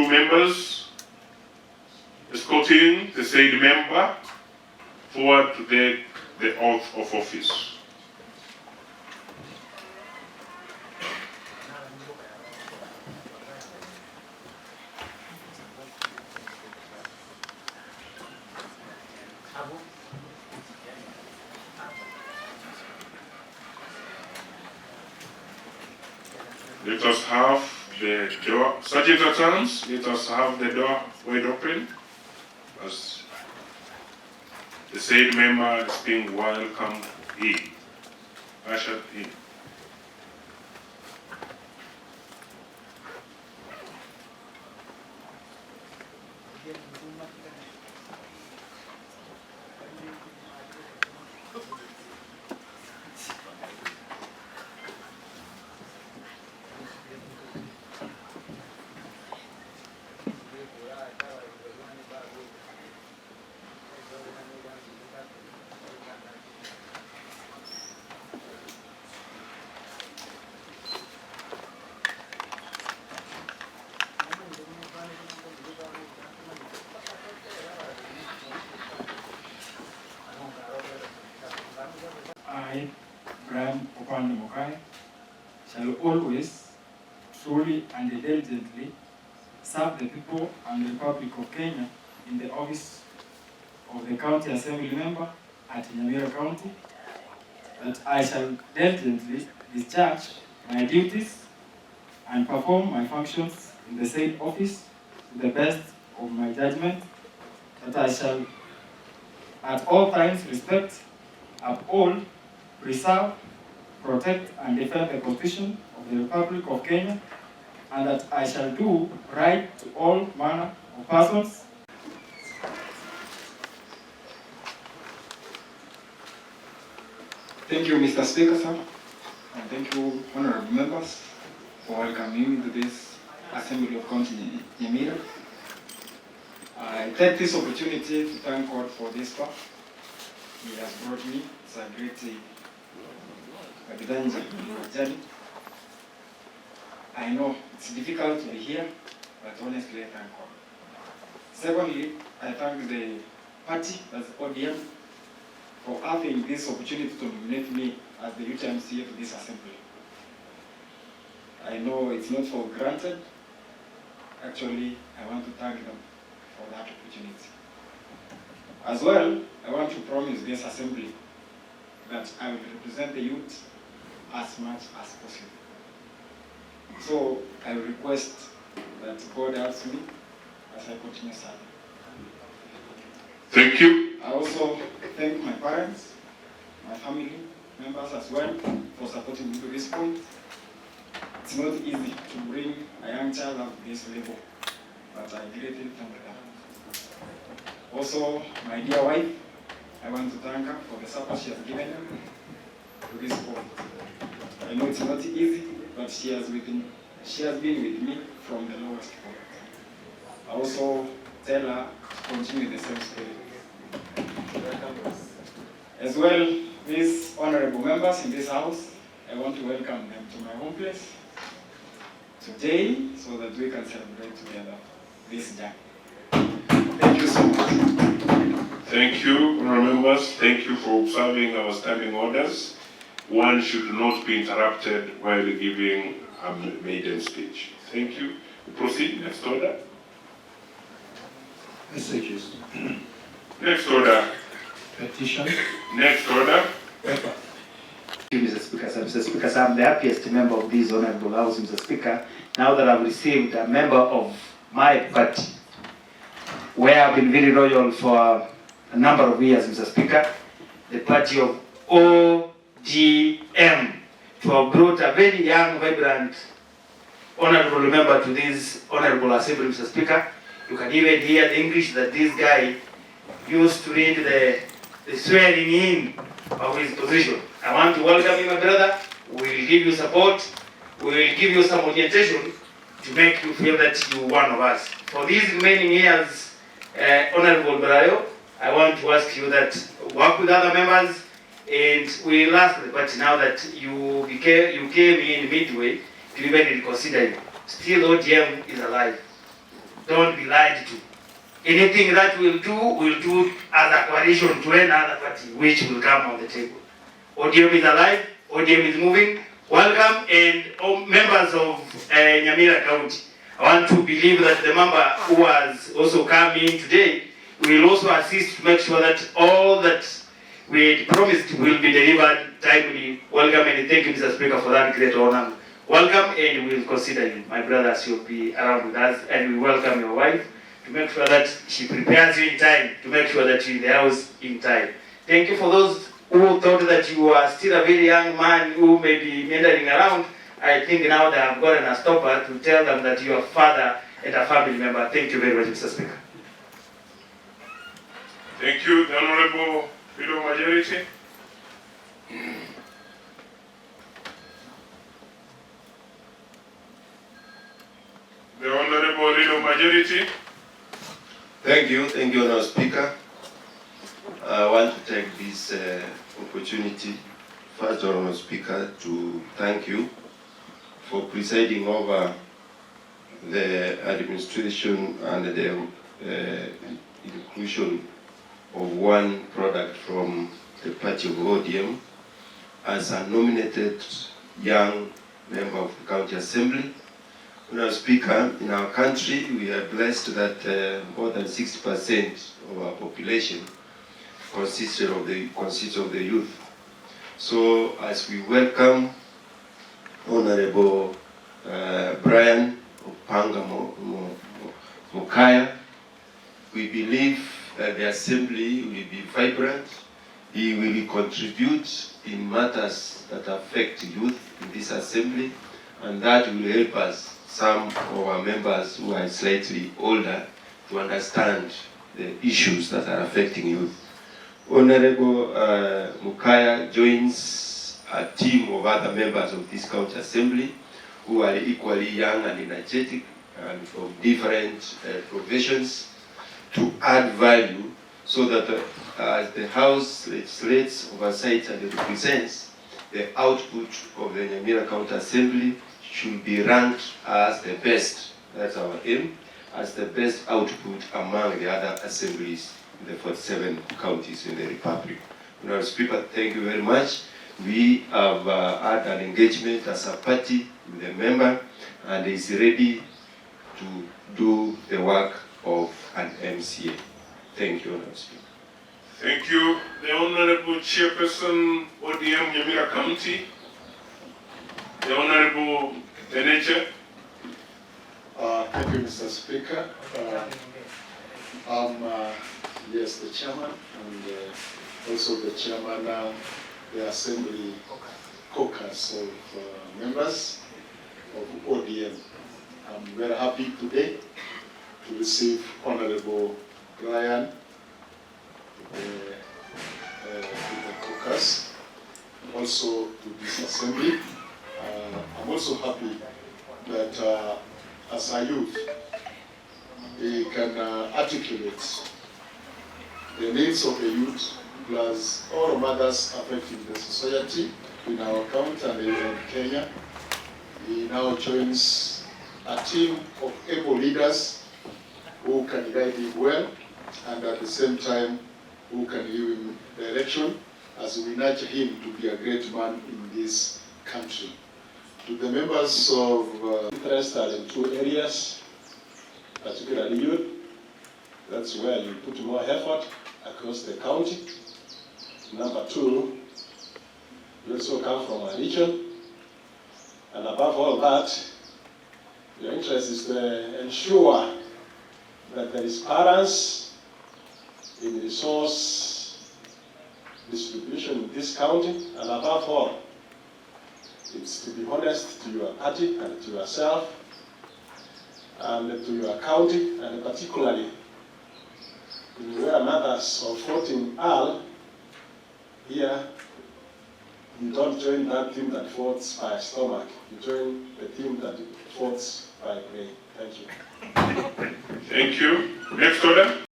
two members escorting the said member forward to take the oath of office. Let us have the door, Sergeant at Arms, let us have the door wide open as the said member is being welcomed in, ushered in. I, Brian shall always, truly and diligently serve the people and the Republic of Kenya in the office of the County Assembly Member at Nyamira County, that I shall diligently discharge my duties and perform my functions in the said office to the best of my judgment, that I shall at all times respect, uphold, preserve, protect, and defend the Constitution of the Republic of Kenya, and that I shall do right to all manner of persons. Thank you, Mr. Speaker, sir, and thank you, honorable members, for welcoming me to this Assembly of County Nyamira. I take this opportunity to thank God for this far. He has brought me. It's a great journey. I know it's difficult to be here, but honestly, I thank God. Secondly, I thank the party, that's Odm'S, for having this opportunity to nominate me as the UTMCA to this assembly. I know it's not for granted. Actually, I want to thank them for that opportunity. As well, I want to promise this assembly that I will represent the youth as much as possible. So I will request that God helps me as I continue serving. Thank you. I also thank my parents, my family members as well for supporting me to this point. It's not easy to bring a young child up to this level, but I greatly thank them. Also, my dear wife, I want to thank her for the support she has given me to this point. I know it's not easy, but she has been with me from the lowest point. I also tell her to continue the same spirit. As well, these honorable members in this house, I want to welcome them to my home place today so that we can celebrate together this day. Thank you so much. Thank you, honorable members. Thank you for observing our standing orders. One should not be interrupted while giving a maiden speech. Thank you. We proceed. Next order. Messages. Next order. Petition. Next order. Paper. Thank you, Mr. Speaker. So, Mr. Speaker, so I'm the happiest member of this honorable house, Mr. Speaker, now that I've received a member of my party, where I've been very loyal for a number of years, Mr. Speaker, the party of ODM, to have brought a very young, vibrant, honorable member to this honorable assembly, Mr. Speaker. You can even hear the English that this guy used to read the swearing in of his position. I want to welcome you, my brother. We will give you support. We will give you some orientation to make you feel that you're one of us. For these remaining years, Hon.Brian, I want to ask you that work with other members, and we will ask the party now that you came in midway to even reconsider you. Still, ODM is alive. don't be lied to. Anything that we'll do as a coalition to another party, which will come on the table. ODM is alive, ODM is moving. Welcome, and all members of Nyamira County. I want to believe that the member who has also come in today will also assist to make sure that all that we promised will be delivered timely. Welcome, and thank you, Mr. Speaker, for that great honor. Welcome, and we will consider you, my brothers, you'll be around with us, and we welcome your wife to make sure that she prepares you in time, to make sure that you're in the house in time. Thank you for those who thought that you are still a very young man who may be meandering around. I think now they have gotten a stopper to tell them that you are a father and a family member. Thank you very much, Mr. Speaker. Thank you, the Honorable Leader Majority. The Honorable Leader Majority. Thank you, Honourable Speaker. I want to take this opportunity, first, Honourable Speaker, to thank you for presiding over the administration and the inclusion of one product from the party of ODM as a nominated young member of the County Assembly. Honourable Speaker, in our country we are blessed that more than 60% of our population consists of the youth. So as we welcome Hon.Brian of Panga Mokaya, we believe that the Assembly will be vibrant. He will contribute in matters that affect youth in this Assembly, and that will help us, some of our members who are slightly older, to understand the issues that are affecting youth. Honorable Mukaya joins a team of other members of this County Assembly who are equally young and energetic and from different professions to add value so that as the House legislates, oversights and represents, the output of the Nyamira County Assembly should be ranked as the best, that's our aim, as the best output among the other assemblies in the 47 counties in the Republic. Honourable Speaker, thank you very much. We have had an engagement as a party with the member and is ready to do the work of an MCA. Thank you, Honourable Speaker. Thank you, the Honourable Chairperson, ODM Nyamira County, the Honourable Teneche. Thank you, Mr. Speaker. I'm yes, the chairman and also the chairman of the Assembly caucus of members of ODM. I'm very happy today to receive Hon.Brian to the caucus, also to this assembly. I'm also happy that as a youth, we can articulate the needs of the youth plus all matters affecting the society in our county and in Kenya. He now joins a team of able leaders who can guide him well and at the same time who can give him direction as we nurture him to be a great man in this country. To the members of interest are in two areas, particularly youth. That's where you put more effort across the county. Number two, you also come from a region. And above all that, your interest is to ensure that there is balance in resource distribution in this county, and above all, it's to be honest to your party and to yourself and to your county, and particularly in where matters of voting are, here you don't join that team that votes by stomach, you join the team that votes by brain. Thank you. Thank you. Next order.